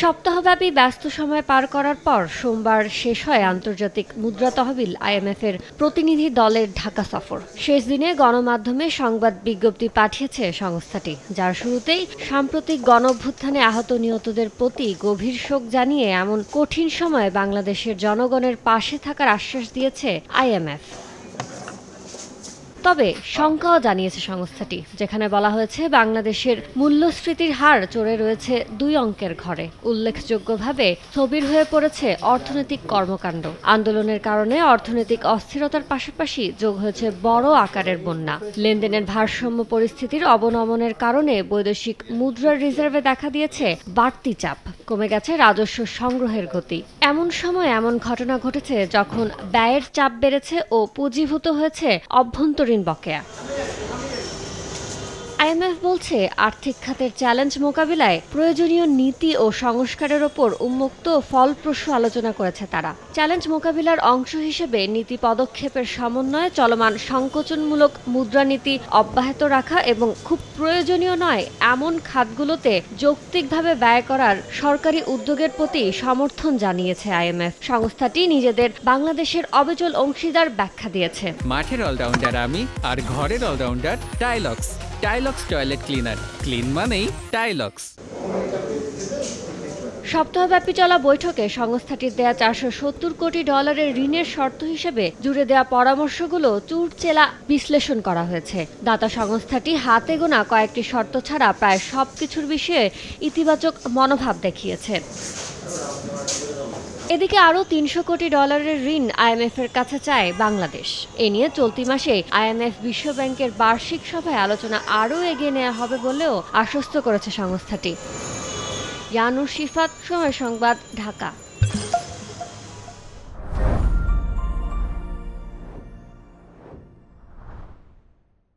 সপ্তাহব্যাপী ব্যস্ত সময় পার করার পর সোমবার শেষ হয় আন্তর্জাতিক মুদ্রা তহবিল IMF এর প্রতিনিধি দলের ঢাকা সফর। শেষ দিনে গণমাধ্যমে সংবাদ বিজ্ঞপ্তি পাঠিয়েছে সংস্থাটি, যার শুরুতেই সাম্প্রতিক গণঅভ্যুত্থানে আহত নিহতদের প্রতি গভীর শোক জানিয়ে এমন কঠিন সময়ে বাংলাদেশের জনগণের পাশে থাকার আশ্বাস দিয়েছে IMF। তবে শঙ্কাও জানিয়েছে সংস্থাটি, যেখানে বলা হয়েছে বাংলাদেশের মূল্যস্ফীতির হার চড়ে রয়েছে 2 অঙ্কের ঘরে। উল্লেখযোগ্যভাবে স্থবির হয়ে পড়েছে অর্থনৈতিক কর্মকাণ্ড। আন্দোলনের কারণে অর্থনৈতিক অস্থিরতার পাশাপাশি যোগ হয়েছে বড় আকারের বন্যা। লেনদেনের ভারসাম্য পরিস্থিতির অবনমনের কারণে বৈদেশিক মুদ্রার রিজার্ভে দেখা দিয়েছে বাড়তি চাপ। কমে গেছে রাজস্ব সংগ্রহের গতি। এমন সময় এমন ঘটনা ঘটেছে যখন ব্যয়ের চাপ বেড়েছে ও পুঁজিভূত হয়েছে অভ্যন্তরীণ বকেয়া। IMF বলছে, আর্থিক খাতের চ্যালেঞ্জ মোকাবিলায় প্রয়োজনীয় নীতি ও সংস্কারের ওপর উন্মুক্ত ও ফলপ্রসূ আলোচনা করেছে তারা। চ্যালেঞ্জ মোকাবিলার অংশ হিসেবে নীতি পদক্ষেপের সমন্বয়ে চলমান সংকোচনমূলক মুদ্রানীতি অব্যাহত রাখা এবং খুব প্রয়োজনীয় নয় এমন খাতগুলোতে যৌক্তিকভাবে ব্যয় করার সরকারি উদ্যোগের প্রতি সমর্থন জানিয়েছে IMF। সংস্থাটি নিজেদের বাংলাদেশের অবিচল অংশীদার ব্যাখ্যা দিয়েছে। মাঠের অলরাউন্ডার আমি, আর ঘরের all rounder Tylox. Tylox toilet cleaner, clean মানেই টাইলক্স। সপ্তাহব্যাপী চলা বৈঠকে সংস্থাটির দেয়া $470 কোটি ঋণের শর্ত হিসেবে জুড়ে দেয়া পরামর্শগুলো চুরচেলা বিশ্লেষণ করা হয়েছে। দাতা সংস্থাটি হাতে গোনা কয়েকটি শর্ত ছাড়া প্রায় সবকিছুর বিষয়ে ইতিবাচক মনোভাব দেখিয়েছে। এদিকে আরও $300 কোটি ঋণ IMF এর কাছে চায় বাংলাদেশ। এ নিয়ে চলতি মাসে IMF বিশ্বব্যাংকের বার্ষিক সভায় আলোচনা আরও এগিয়ে নেওয়া হবে বলেও আশ্বস্ত করেছে সংস্থাটি। ইয়ানুর শিফাত, সময় সংবাদ, ঢাকা।